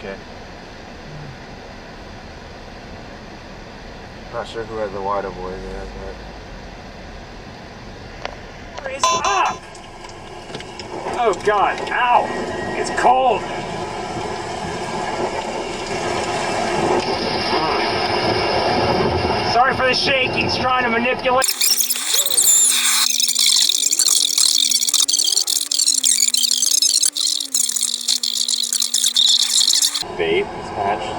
okay. Not sure who has the wider boy there, but... What is up? Oh God, ow! It's cold! Sorry for the shaking, he's trying to manipulate. Bait attached.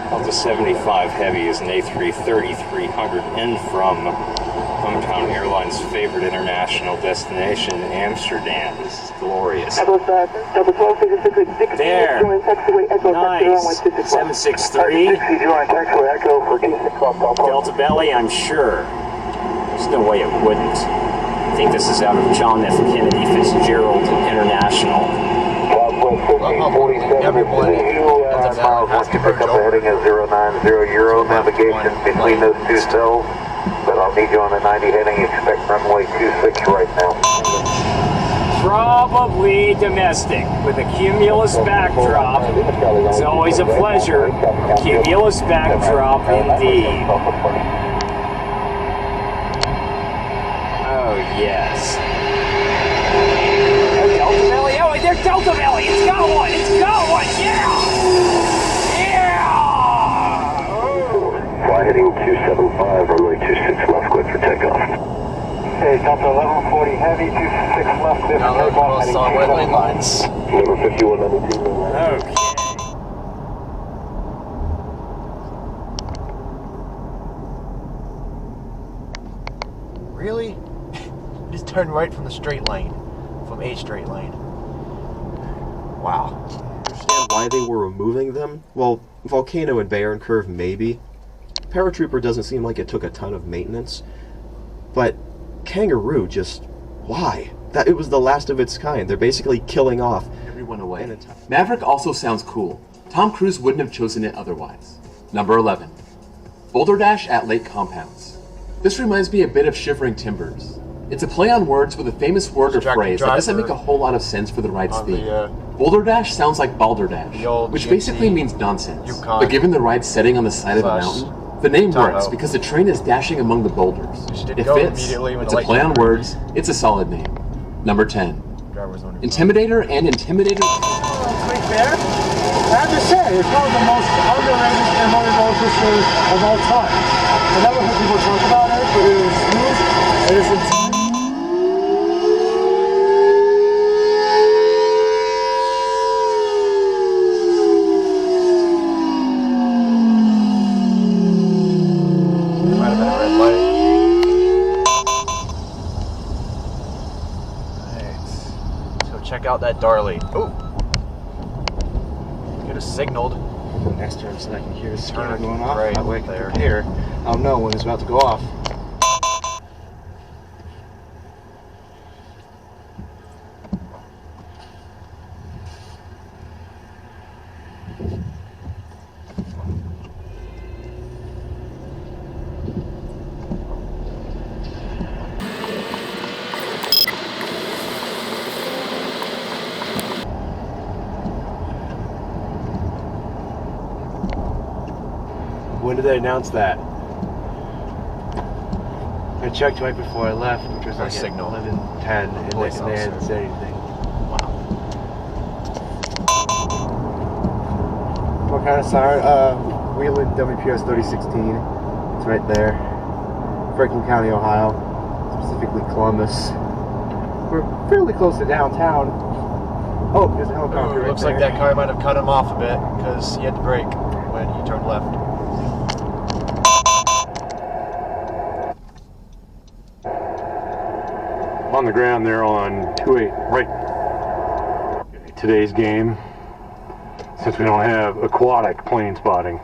Delta 75 Heavy is an A3 3300 in from Hometown Airlines' favorite international destination, Amsterdam. This is glorious. There. Nice. 763. Delta Belly, I'm sure. There's no way it wouldn't. I think this is out of John F. Kennedy Fitzgerald International. Everybody miles once you pick up a heading of 090 Euro, navigation between those two cells, but I'll need you on a 90 heading, expect runway 26 right now. Probably domestic, with a cumulus backdrop. It's always a pleasure. Cumulus backdrop indeed. Oh yes. Delta Belly, oh, there's Delta Belly, it's going, yeah! Yeah! Oh. Fly heading 275, runway 26 left, clear for takeoff. Okay, Delta 1140 Heavy, 26 left, clear for takeoff, heading on wet lane lines. Number 51, number 2. Okay. Really? Just turn right from the straight lane. From a straight lane. Wow. Understand why they were removing them? Well, Volcano and Bayern Curve maybe. Paratrooper doesn't seem like it took a ton of maintenance. But Kangaroo just... why? That it was the last of its kind. They're basically killing off everyone away. Maverick also sounds cool. Tom Cruise wouldn't have chosen it otherwise. Number 11. Boulder Dash at Lake Compounds. This reminds me a bit of Shivering Timbers. It's a play on words with a famous word or phrase that doesn't make a whole lot of sense for the ride's theme. Boulder Dash sounds like Balderdash, which basically means nonsense. But given the ride's setting on the side of the mountain, the name works because the train is dashing among the boulders. It fits, it's a play on words, it's a solid name. Number 10. Intimidator and Intimidator... Quick there. I have to say, it's one of the most underrated MRE roller coasters of all time. I never heard people talk about it, but it is smooth, it is intense. Check out that Darley. Oh! Could have signaled. next turn so I can hear the siren Turn going off. right That way I can there. prepare. I'll know when it's about to go off. When did they announce that? I checked right before I left, which was like signal 11:10, and they didn't say anything. Wow. What kind of siren? Wheeling WPS 3016. It's right there. Franklin County, Ohio. Specifically Columbus. We're fairly close to downtown. Oh, there's a helicopter right looks there. Like that car might have cut him off a bit because he had to brake when he turned left. On the ground there on 2-8, right. Today's game, since we don't have aquatic plane spotting,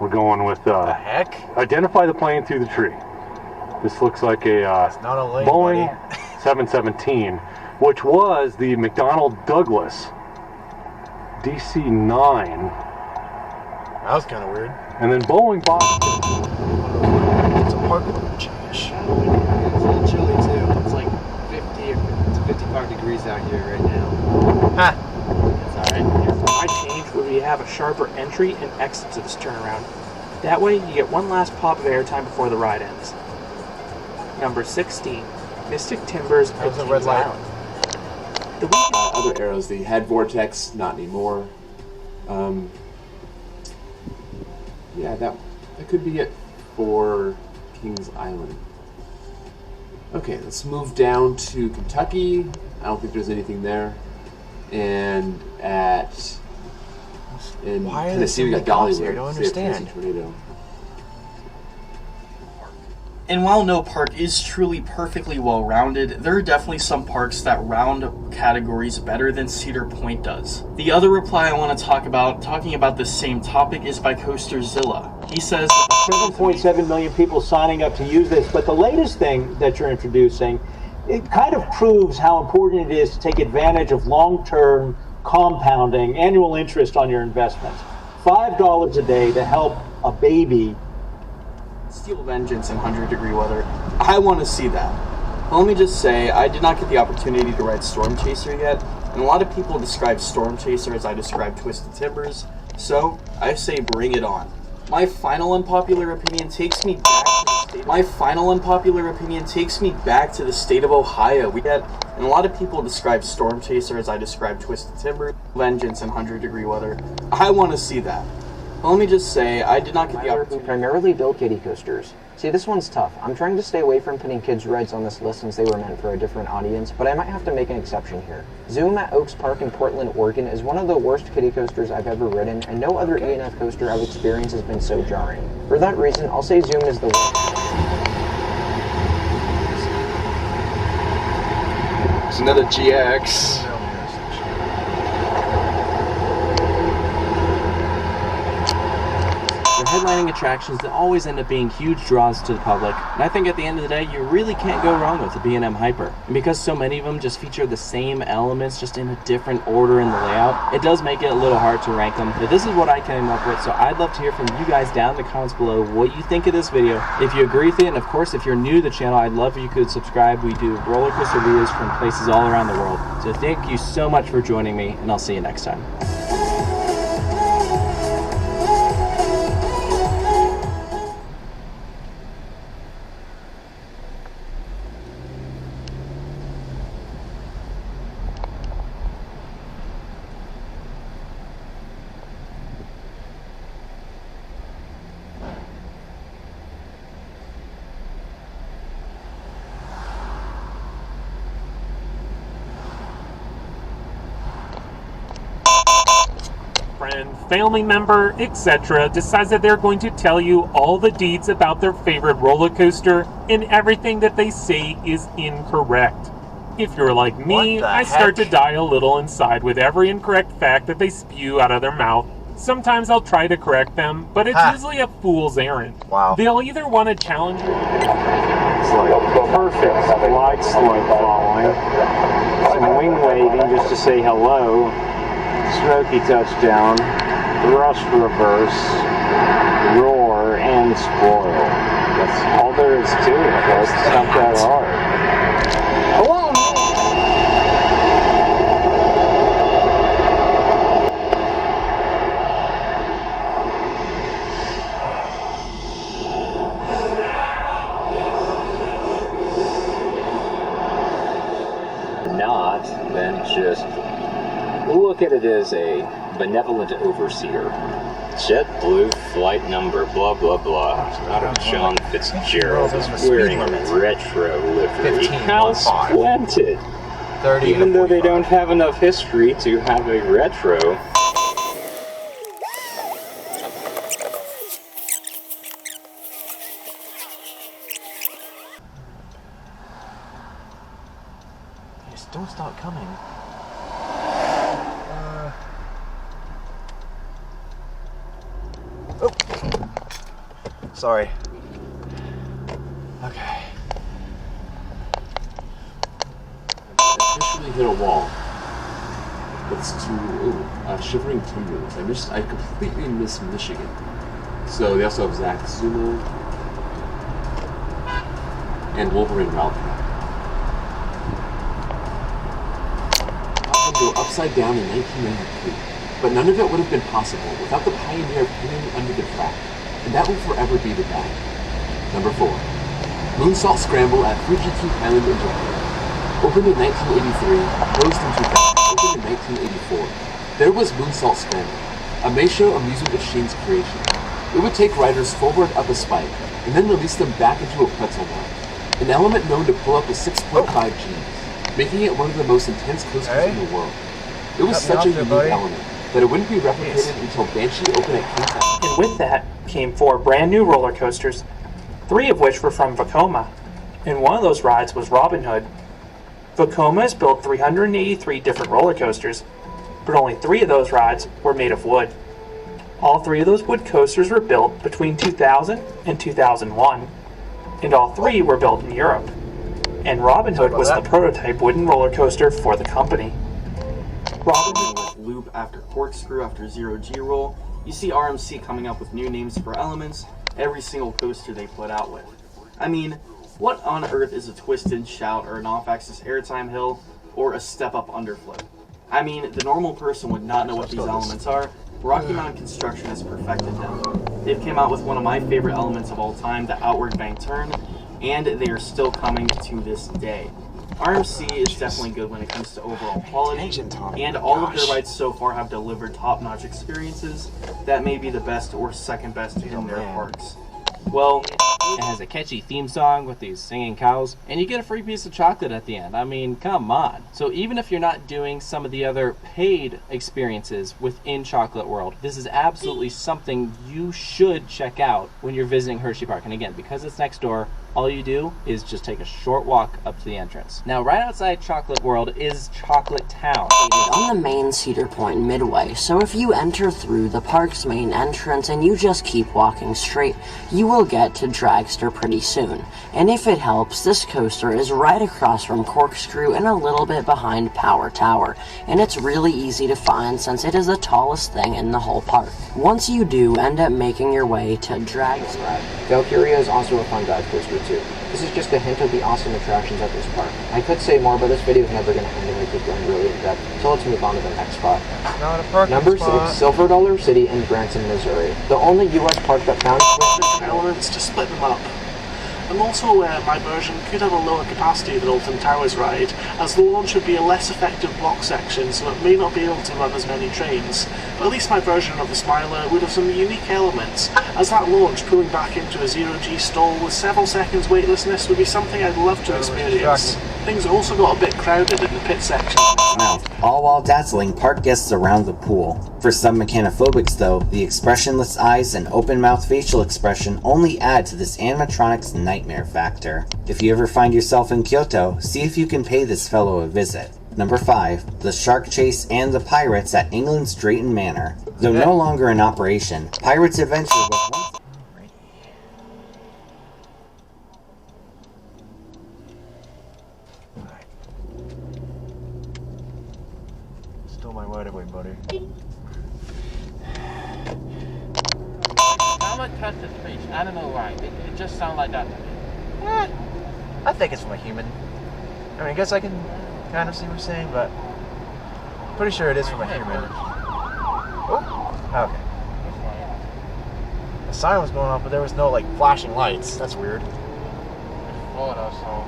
we're going with the heck? Identify the plane through the tree. This looks like a, not a lane, Boeing 717, which was the McDonnell Douglas DC-9. That was kind of weird. And then Boeing bought. It's a park change. It's a little chilly too. It's like 50 to 55 degrees out here right now. Ha! That's alright. My change would be to have a sharper entry and exit to this turnaround. That way, you get one last pop of airtime before the ride ends. Number 16, Mystic Timbers at There's a Kings red light. Island. The weekend Other arrows, the head vortex, not anymore. Yeah, that could be it for Kings Island. Okay, let's move down to Kentucky. I don't think there's anything there. And in Why are there Tennessee, so we many got cops Dollywood. here? I don't State of Tennessee understand. Tornado. And while no park is truly perfectly well-rounded, there are definitely some parks that round categories better than Cedar Point does. The other reply I want to talk about, talking about the same topic, is by Coasterzilla. He says 7.7 million people signing up to use this, but the latest thing that you're introducing, it kind of proves how important it is to take advantage of long-term compounding, annual interest on your investment. $5 a day to help a baby Steel Vengeance in 100-degree weather. I want to see that. Let me just say, I did not get the opportunity to ride Storm Chaser yet, and a lot of people describe Storm Chaser as I describe Twisted Timbers, so I say bring it on. My final unpopular opinion takes me back to the state of Ohio. And a lot of people describe Storm Chaser as I describe Twisted Timbers, Vengeance in 100-degree weather. I want to see that. Let me just say, I did not get the opportunity. Who primarily build kiddie coasters. See, this one's tough. I'm trying to stay away from putting kids' rides on this list since they were meant for a different audience, but I might have to make an exception here. Zoom at Oaks Park in Portland, Oregon is one of the worst kiddie coasters I've ever ridden, and no other E&F coaster I've experienced has been so jarring. For that reason, I'll say Zoom is the worst. It's another GX. They're headlining attractions that always end up being huge draws to the public, and I think at the end of the day, you really can't go wrong with a B&M Hyper. And because so many of them just feature the same elements, just in a different order in the layout, it does make it a little hard to rank them. But this is what I came up with, so I'd love to hear from you guys down in the comments below what you think of this video. If you agree with it, and of course, if you're new to the channel, I'd love if you could subscribe. We do roller coaster videos from places all around the world. So thank you so much for joining me, and I'll see you next time. Friend, family member, etc. decides that they're going to tell you all the deeds about their favorite roller coaster, and everything that they say is incorrect. If you're like me, I start to die a little inside with every incorrect fact that they spew out of their mouth. Sometimes I'll try to correct them, but it's usually a fool's errand. Wow. They'll either want to challenge you. It's like perfect glide slope following. Some wing waving just to say hello. Smoky touchdown. Thrust reverse. Roar and spoil. That's all there is to it, folks. It's not that hard. Hello! Not, then just look at it as a benevolent overseer. JetBlue flight number blah blah blah. Out of John Fitzgerald is wearing a retro livery. How splendid! Even though they don't have enough history to have a retro. Just don't stop coming. Oh. Sorry. Okay. Officially hit a wall. It's to Shivering Timbers. I completely miss Michigan. So they also have Zach Sumo and Wolverine Ralph. I go upside down in 1993. but none of it would have been possible without the pioneer pinning under the track, and that will forever be the guy. Number 4. Moonsault Scramble at Fuji-Q Island in Japan. Opened in 1983, closed in 2000, opened in 1984. There was Moonsault Scramble, a Meisho amusement machine's creation. It would take riders forward up a spike, and then release them back into a pretzel ball, an element known to pull up to 6.5 Gs, making it one of the most intense coasters in the world. It was such a unique element that it wouldn't be replicated until Banshee opened at King Island. And with that came 4 brand new roller coasters, 3 of which were from Vekoma, and one of those rides was Robin Hood. Vekoma has built 383 different roller coasters, but only 3 of those rides were made of wood. All 3 of those wood coasters were built between 2000 and 2001, and all 3 were built in Europe. And Robin Hood was the prototype wooden roller coaster for the company. Robin Hood with loop after corkscrew after zero G roll. You see RMC coming up with new names for elements every single coaster they put out with. I mean, what on earth is a twisted shout or an off-axis airtime hill or a step-up underfloat? I mean, the normal person would not know what these elements are. Rocky Mountain Construction has perfected them. They've came out with one of my favorite elements of all time, the outward bank turn, and they are still coming to this day. RMC is definitely good when it comes to overall quality, and all of their rides so far have delivered top-notch experiences that may be the best or second best in their parks. Well, it has a catchy theme song with these singing cows, and you get a free piece of chocolate at the end. I mean, come on. So even if you're not doing some of the other paid experiences within Chocolate World, this is absolutely something you should check out when you're visiting Hershey Park. And again, because it's next door, all you do is just take a short walk up to the entrance. Now, right outside Chocolate World is Chocolate Town. On the main Cedar Point Midway, so if you enter through the park's main entrance and you just keep walking straight, you will get to Dragster pretty soon. And if it helps, this coaster is right across from Corkscrew and a little bit behind Power Tower, and it's really easy to find since it is the tallest thing in the whole park. Once you do end up making your way to Dragster, Valkyria is also a fun dive coaster too. This is just a hint of the awesome attractions at this park. I could say more, but this video is never going to end if I keep going really in depth, so let's move on to the next spot. Not a parking Number spot. 6, Silver Dollar City in Branson, Missouri. The only U.S. park that found elements to split them up. And also my version could have a lower capacity than Alton Towers ride, as the launch would be a less effective block section, so it may not be able to run as many trains. But at least my version of the Smiler would have some unique elements, as that launch pulling back into a zero-G stall with several seconds weightlessness would be something I'd love to experience. Things also got a bit crowded in the pit section. Mouth, all while dazzling park guests around the pool. For some mechanophobics though, the expressionless eyes and open mouth facial expression only add to this animatronic's nightmare factor. If you ever find yourself in Kyoto, see if you can pay this fellow a visit. Number 5, the Shark Chase and the Pirates at England's Drayton Manor. Though no longer in operation, Pirates Adventure was once... Still my wide away, buddy. I'm not touch the speech. I don't know why. It just sounds like that to me. I think it's from a human. I mean, I guess I can kind of see what you're saying, but I'm pretty sure it is from a human. Oh, okay. The siren was going off, but there was no, like, flashing lights. That's weird. Florida, so...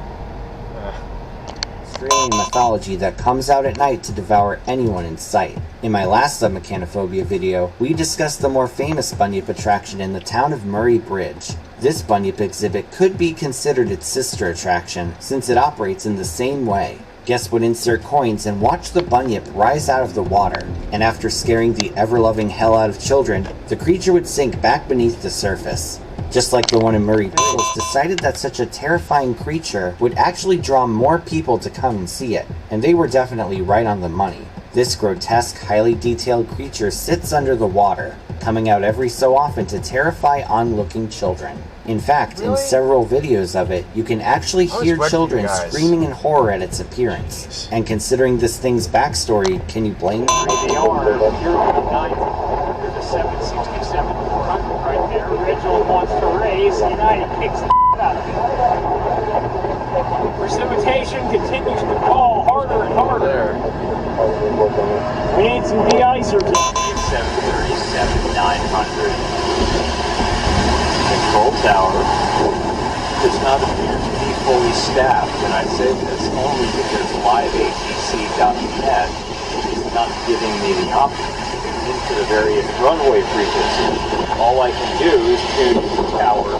Screaming mythology that comes out at night to devour anyone in sight. In my last Submechanophobia video, we discussed the more famous Bunyip attraction in the town of Murray Bridge. This Bunyip exhibit could be considered its sister attraction, since it operates in the same way. Guests would insert coins and watch the Bunyip rise out of the water, and after scaring the ever-loving hell out of children, the creature would sink back beneath the surface. Just like the one in Murray, officials decided that such a terrifying creature would actually draw more people to come and see it, and they were definitely right on the money. This grotesque, highly detailed creature sits under the water, coming out every so often to terrify onlooking children. In fact, in several videos of it, you can actually hear children screaming in horror at its appearance. And considering this thing's backstory, can you blame them? They are. If you're in the 90s, there's a 767 truck right there. Original wants to race, United kicks the out of it. Precipitation continues to fall harder and harder. We need some de-icers. 737-900. Control tower does not appear to be fully staffed, and I say this only because liveatc.net is not giving me the option to tune into the various runway frequencies. All I can do is tune to the tower.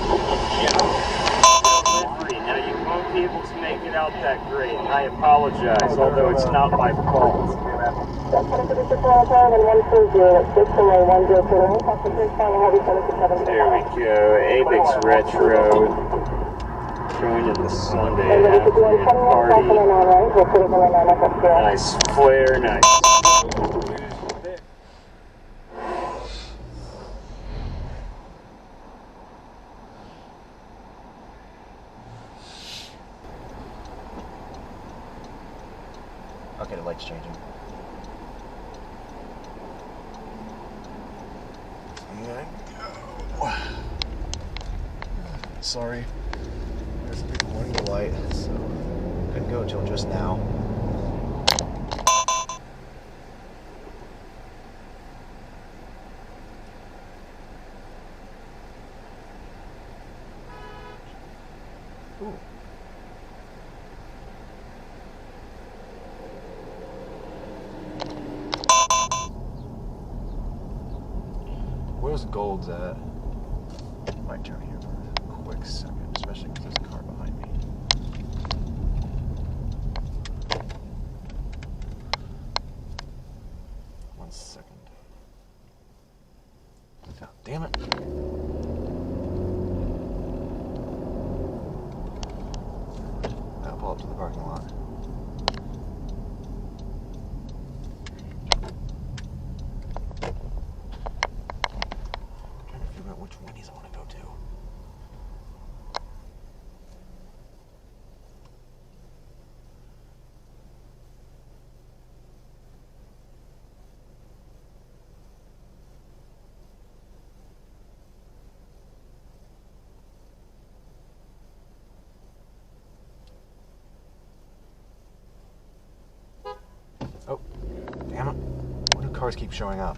Now you won't be able to make it out that great. I apologize, although it's not my fault. There we go, Apex Retro. Joining the Sunday afternoon party. Nice flare, nice. Okay, the light's changing. There we go. Sorry. There's a big warning light, so couldn't go until just now. Ooh. Where's Gold's at? Might turn here for a quick second, especially because there's a car behind me. One second. Oh, damn it. I'll pull up to the parking lot. Which Wendy's I want to go to. Oh, damn it. Why do cars keep showing up?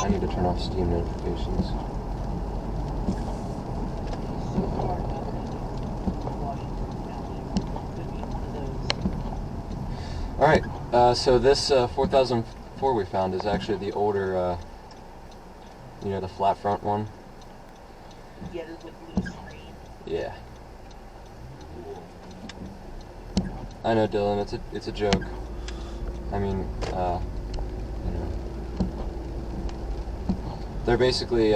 I need to turn off Steam notifications. Alright, so this 4004 we found is actually the older, the flat front one. Yeah, with blue screen. Yeah. I know, Dylan, it's a joke. I mean, they're basically,